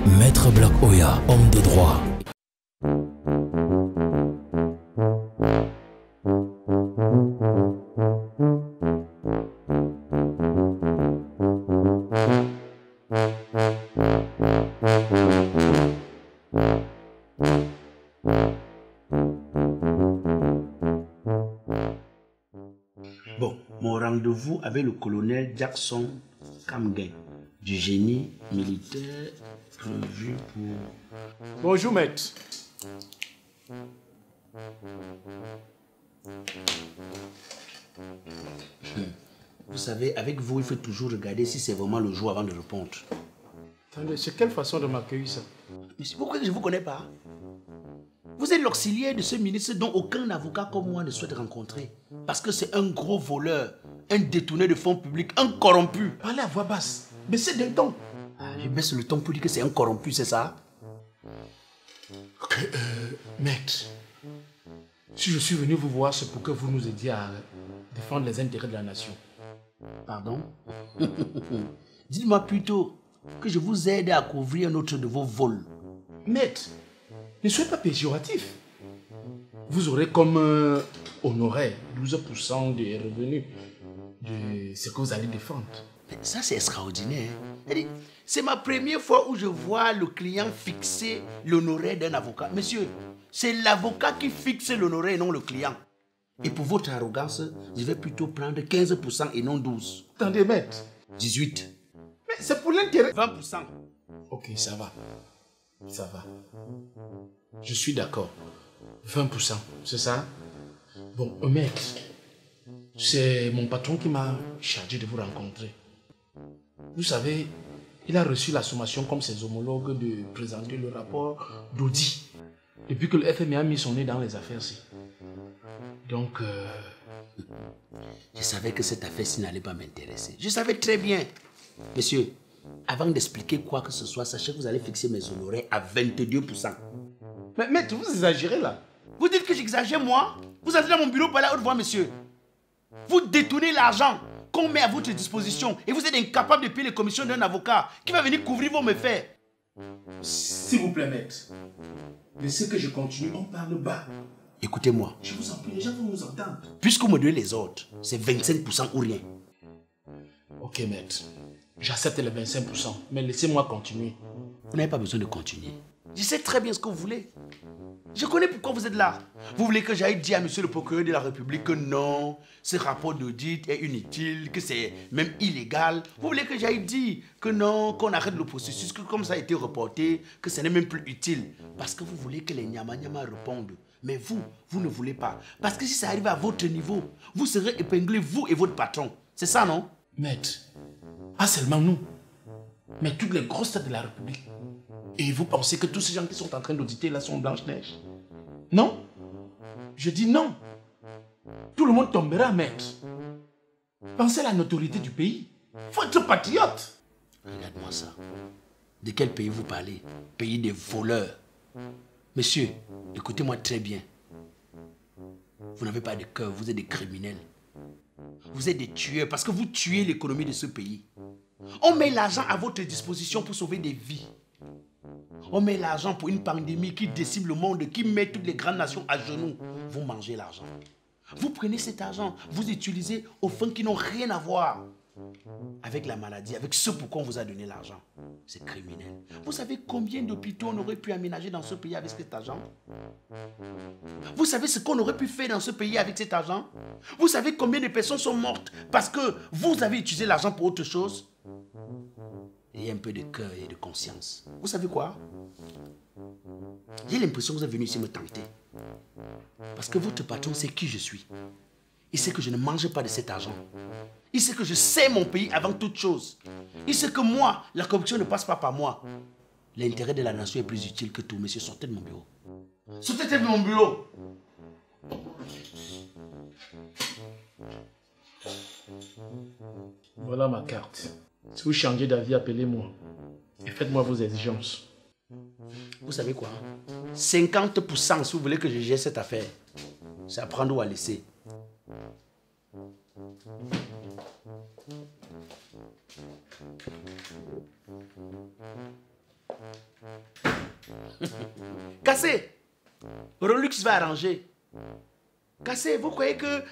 Maître Black Oya, homme de droit. Bon, mon rendez-vous avec le colonel Jackson Kamgen, du génie militaire prévu pour... Bonjour, maître. Vous savez, avec vous, il faut toujours regarder si c'est vraiment le jour avant de répondre. Attendez, c'est quelle façon de m'accueillir ça? Mais c'est pourquoi je ne vous connais pas? Vous êtes l'auxiliaire de ce ministre dont aucun avocat comme moi ne souhaite rencontrer. Parce que c'est un gros voleur, un détourné de fonds publics, un corrompu. Parlez à voix basse. Baissez d'un ton. Je baisse le ton pour dire que c'est un corrompu, c'est ça? Ok, maître. Si je suis venu vous voir, c'est pour que vous nous aidiez à défendre les intérêts de la nation. Pardon? Dites-moi plutôt que je vous aide à couvrir un autre de vos vols. Maître, ne soyez pas péjoratif. Vous aurez comme honoraire 12% des revenus de ce que vous allez défendre. Mais ça, c'est extraordinaire. C'est ma première fois où je vois le client fixer l'honoraire d'un avocat. Monsieur, c'est l'avocat qui fixe l'honoraire et non le client. Et pour votre arrogance, je vais plutôt prendre 15% et non 12%. Attendez, maître. 18%. Mais c'est pour l'intérêt. 20%. Ok, ça va. Ça va. Je suis d'accord. 20%, c'est ça? Bon, maître, c'est mon patron qui m'a chargé de vous rencontrer. Vous savez, il a reçu la sommation comme ses homologues de présenter le rapport d'audit depuis que le FMI a mis son nez dans les affaires-ci. Donc, Je savais que cette affaire-ci n'allait pas m'intéresser. Je savais très bien. Monsieur, avant d'expliquer quoi que ce soit, sachez que vous allez fixer mes honoraires à 22%. Mais maître, vous exagérez là. Vous dites que j'exagère, moi? Vous entrez dans mon bureau par la haute voix, monsieur. Vous détournez l'argent qu'on met à votre disposition et vous êtes incapable de payer les commissions d'un avocat qui va venir couvrir vos méfaits. S'il vous plaît, maître, laissez que je continue, on parle bas. Écoutez-moi, Je vous en prie, les gens vont nous entendre. puisque vous me donnez les ordres, c'est 25% ou rien. Ok, maître, j'accepte les 25%, mais laissez-moi continuer. Vous n'avez pas besoin de continuer. Je sais très bien ce que vous voulez. Je connais pourquoi vous êtes là. Vous voulez que j'aille dire à monsieur le procureur de la République que non, ce rapport d'audit est inutile, que c'est même illégal. Vous voulez que j'aille dire que non, qu'on arrête le processus, que comme ça a été reporté, que ce n'est même plus utile. Parce que vous voulez que les nyama-nyama répondent. Mais vous ne voulez pas. Parce que si ça arrive à votre niveau, vous serez épinglé, vous et votre patron. C'est ça, non? Maître, pas seulement nous, mais toutes les grosses têtes de la République. Et vous pensez que tous ces gens qui sont en train d'auditer là sont Blanche-Neige? Non. Je dis non. Tout le monde tombera, maître. Pensez à la notoriété du pays. Faut être patriote. Regarde-moi ça. De quel pays vous parlez? Pays des voleurs. Monsieur, écoutez-moi très bien. Vous n'avez pas de cœur, vous êtes des criminels. Vous êtes des tueurs parce que vous tuez l'économie de ce pays. On met l'argent à votre disposition pour sauver des vies. On met l'argent pour une pandémie qui décime le monde, qui met toutes les grandes nations à genoux. Vous mangez l'argent. Vous prenez cet argent, vous utilisez aux fins qui n'ont rien à voir avec la maladie, avec ce pourquoi on vous a donné l'argent. C'est criminel. Vous savez combien d'hôpitaux on aurait pu aménager dans ce pays avec cet argent? Vous savez ce qu'on aurait pu faire dans ce pays avec cet argent? Vous savez combien de personnes sont mortes parce que vous avez utilisé l'argent pour autre chose? Ayez un peu de cœur et de conscience. Vous savez quoi? J'ai l'impression que vous êtes venu ici me tenter. Parce que votre patron sait qui je suis. Il sait que je ne mange pas de cet argent. Il sait que je sais mon pays avant toute chose. Il sait que moi, la corruption ne passe pas par moi. L'intérêt de la nation est plus utile que tout. Monsieur, sortez de mon bureau. Sortez de mon bureau. Voilà ma carte. Si vous changez d'avis, appelez-moi. Et faites-moi vos exigences. Vous savez quoi? 50% si vous voulez que je gère cette affaire. C'est à prendre ou à laisser. Cassez. Rolux va arranger. Cassez, vous croyez que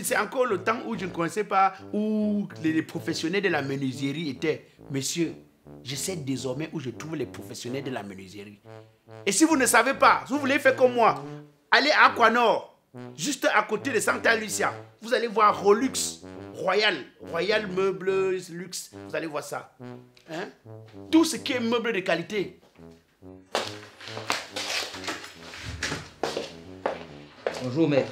c'est encore le temps où je ne connaissais pas où les professionnels de la menuiserie étaient? Monsieur, je sais désormais où je trouve les professionnels de la menuiserie. Et si vous ne savez pas, si vous voulez faire comme moi, allez à Aquanor, juste à côté de Santa Lucia. Vous allez voir Rolux, Royal Meubles Luxe. Vous allez voir ça. Hein? Tout ce qui est meuble de qualité. Bonjour, maître.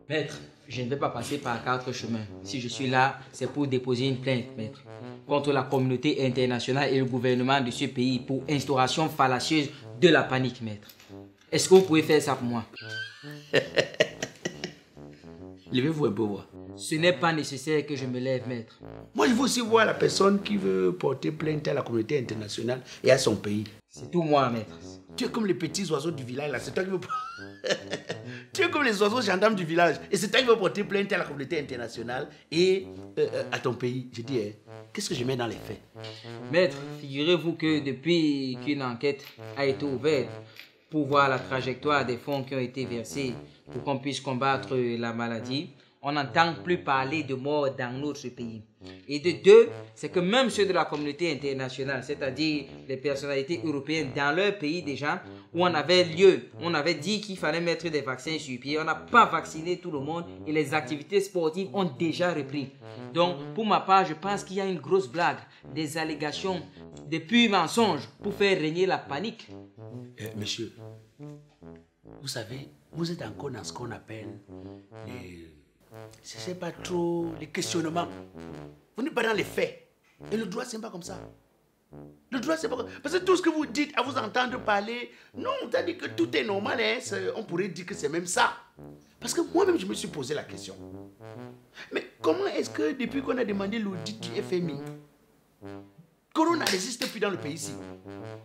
Maître, je ne vais pas passer par 4 chemins. Si je suis là, c'est pour déposer une plainte, maître, contre la communauté internationale et le gouvernement de ce pays pour instauration fallacieuse de la panique, maître. Est-ce que vous pouvez faire ça pour moi? Levez-vous un peu voir. Ce n'est pas nécessaire que je me lève, maître. Moi, je veux aussi voir la personne qui veut porter plainte à la communauté internationale et à son pays. C'est tout moi, maître. Tu es comme les petits oiseaux du village, là. C'est toi qui veux... Tu es comme les oiseaux gendarmes du village. Et c'est toi qui veux porter plainte à la communauté internationale et à ton pays. Je dis, qu'est-ce que je mets dans les faits? Maître, figurez-vous que depuis qu'une enquête a été ouverte pour voir la trajectoire des fonds qui ont été versés pour qu'on puisse combattre la maladie, on n'entend plus parler de mort dans notre pays. Et de deux, c'est que même ceux de la communauté internationale, c'est-à-dire les personnalités européennes dans leur pays déjà, où on avait dit qu'il fallait mettre des vaccins sur pied, on n'a pas vacciné tout le monde et les activités sportives ont déjà repris. Donc, pour ma part, je pense qu'il y a une grosse blague, des allégations, des purs mensonges pour faire régner la panique. Monsieur, vous savez, vous êtes encore dans ce qu'on appelle c'est pas trop les questionnements. Vous n'êtes pas dans les faits. Et le droit, c'est pas comme ça. Le droit, c'est pas comme ça. Parce que tout ce que vous dites à vous entendre parler, non, c'est-à-dire que tout est normal. Hein, on pourrait dire que c'est même ça. Parce que moi-même, je me suis posé la question. Mais comment est-ce que depuis qu'on a demandé l'audit du FMI, Corona n'existe plus dans le pays ici?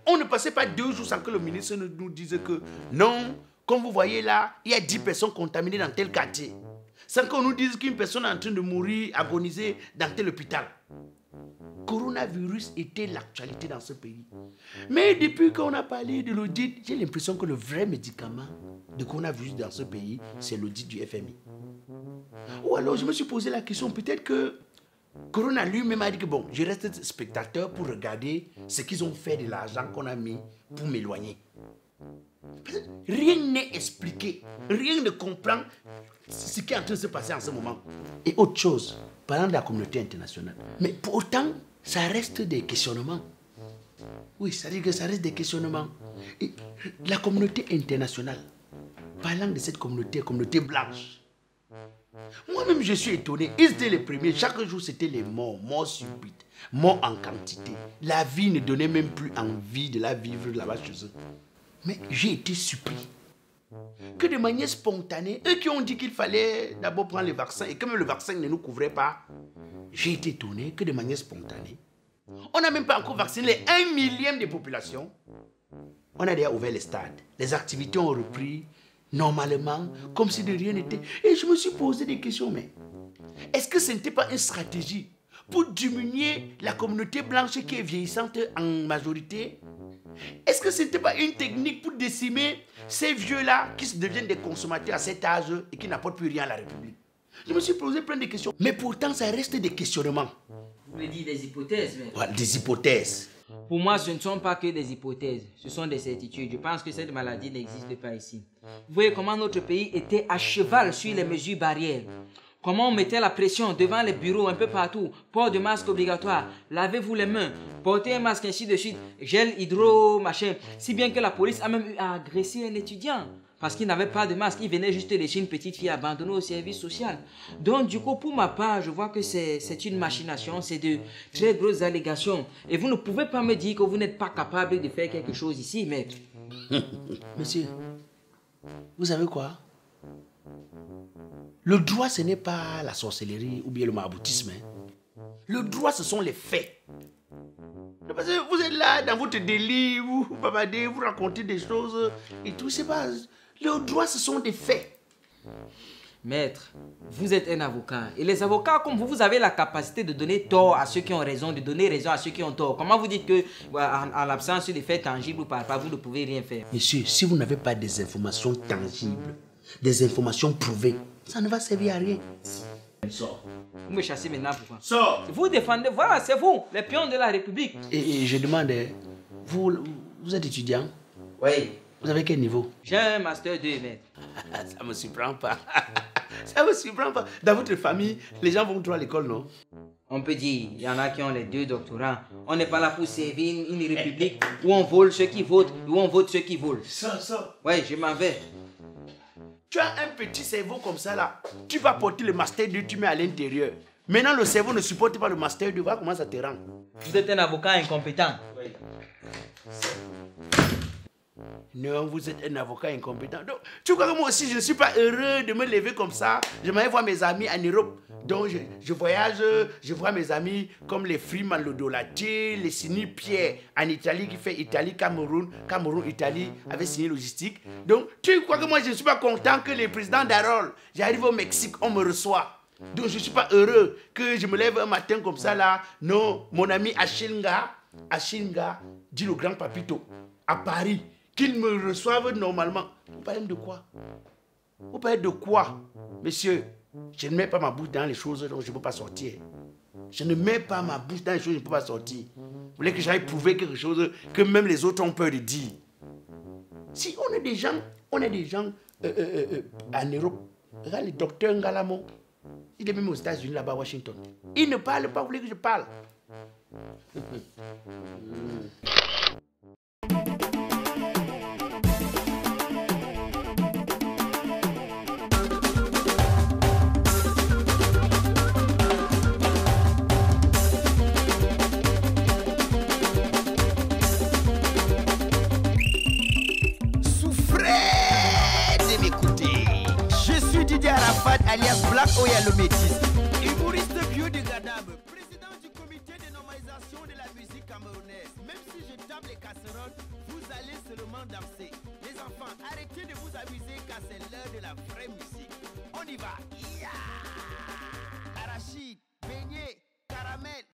On ne passait pas 2 jours sans que le ministre nous dise que non, comme vous voyez là, il y a 10 personnes contaminées dans tel quartier. Sans qu'on nous dise qu'une personne est en train de mourir, agoniser dans tel hôpital. Coronavirus était l'actualité dans ce pays. Mais depuis qu'on a parlé de l'audit, j'ai l'impression que le vrai médicament de coronavirus dans ce pays, c'est l'audit du FMI. Ou alors je me suis posé la question, peut-être que Corona lui-même a dit que bon, je reste spectateur pour regarder ce qu'ils ont fait de l'argent qu'on a mis pour m'éloigner. Rien n'est expliqué, rien ne comprend ce qui est en train de se passer en ce moment. Et autre chose, parlant de la communauté internationale. Mais pourtant, ça reste des questionnements. Oui, ça veut dire que ça reste des questionnements. Et la communauté internationale, parlant de cette communauté blanche, moi-même je suis étonné. Ils étaient les premiers. Chaque jour c'était les morts subites, morts en quantité. La vie ne donnait même plus envie de la vivre là-bas chez eux. Mais j'ai été surpris que de manière spontanée, eux qui ont dit qu'il fallait d'abord prendre le vaccin et que même le vaccin ne nous couvrait pas, j'ai été étonné que de manière spontanée, on n'a même pas encore vacciné les 1 millième des populations. On a déjà ouvert les stades. Les activités ont repris normalement, comme si de rien n'était. Et je me suis posé des questions, mais est-ce que ce n'était pas une stratégie pour diminuer la communauté blanche qui est vieillissante en majorité? Est-ce que ce n'était pas une technique pour décimer ces vieux-là qui deviennent des consommateurs à cet âge et qui n'apportent plus rien à la République? Je me suis posé plein de questions. Mais pourtant, ça reste des questionnements. Vous voulez dire des hypothèses, mais... Voilà, des hypothèses. Pour moi, ce ne sont pas que des hypothèses, ce sont des certitudes. Je pense que cette maladie n'existe pas ici. Vous voyez comment notre pays était à cheval sur les mesures barrières. Comment on mettait la pression devant les bureaux un peu partout. Port de masque obligatoire, lavez-vous les mains, portez un masque ainsi de suite, gel hydro, machin. Si bien que la police a même eu à agresser un étudiant. Parce qu'il n'avait pas de masque, il venait juste laisser une petite fille abandonnée au service social. Donc du coup, pour ma part, je vois que c'est une machination, c'est de très grosses allégations. Et vous ne pouvez pas me dire que vous n'êtes pas capable de faire quelque chose ici, maître. Monsieur, vous savez quoi? Le droit, ce n'est pas la sorcellerie ou bien le maraboutisme. Le droit, ce sont les faits. Parce que vous êtes là dans votre délire, vous bavardez, vous racontez des choses et tout, c'est pas... Le droit, ce sont des faits. Maître, vous êtes un avocat. Et les avocats, comme vous avez la capacité de donner tort à ceux qui ont raison, de donner raison à ceux qui ont tort. Comment vous dites que, en l'absence des faits tangibles ou pas, vous ne pouvez rien faire? Monsieur, si vous n'avez pas des informations tangibles, des informations prouvées, ça ne va servir à rien. Sors. Vous me chassez maintenant pourquoi? Sors. Vous défendez, voilà, c'est vous, les pions de la République. Et je demande, vous êtes étudiant? Oui. Vous avez quel niveau? J'ai un master 2, maître. Ça ne me surprend pas. Ça ne me surprend pas. Dans votre famille, les gens vont trop à l'école, non? On peut dire, il y en a qui ont les 2 doctorats. On n'est pas là pour servir une république où on vole ceux qui votent, où on vote ceux qui volent. Ça. Oui, je m'en vais. Tu as un petit cerveau comme ça là. Tu vas porter le master 2, tu mets à l'intérieur. Maintenant, le cerveau ne supporte pas le master 2. Voilà comment ça te rend. Vous êtes un avocat incompétent. Oui. Non, vous êtes un avocat incompétent. Donc, tu crois que moi aussi, je ne suis pas heureux de me lever comme ça. J'aimerais voir mes amis en Europe. Donc, je voyage, je vois mes amis comme les Freeman Lodolatier, les Sini Pierre en Italie qui fait Italie, Cameroun, Italie avec Sini Logistique. Donc, tu crois que moi, je ne suis pas content que le président d'Arol, j'arrive au Mexique, on me reçoit. Donc, je ne suis pas heureux que je me lève un matin comme ça là. Non, mon ami Achinga, dit le grand papito, à Paris, qu'ils me reçoivent normalement. Vous parlez de quoi? Vous parlez de quoi? Monsieur, je ne mets pas ma bouche dans les choses dont je ne peux pas sortir. Je ne mets pas ma bouche dans les choses dont je ne peux pas sortir. Vous voulez que j'aille prouver quelque chose que même les autres ont peur de dire? Si on est des gens en Europe, regarde le docteur Ngalamon, il est même aux États-Unis là-bas à Washington. Il ne parle pas, vous voulez que je parle? Alias Black Oya le métis, humoriste biodégradable, président du comité de normalisation de la musique camerounaise. Même si je tape les casseroles, vous allez seulement danser. Les enfants, arrêtez de vous amuser car c'est l'heure de la vraie musique. On y va. Yeah!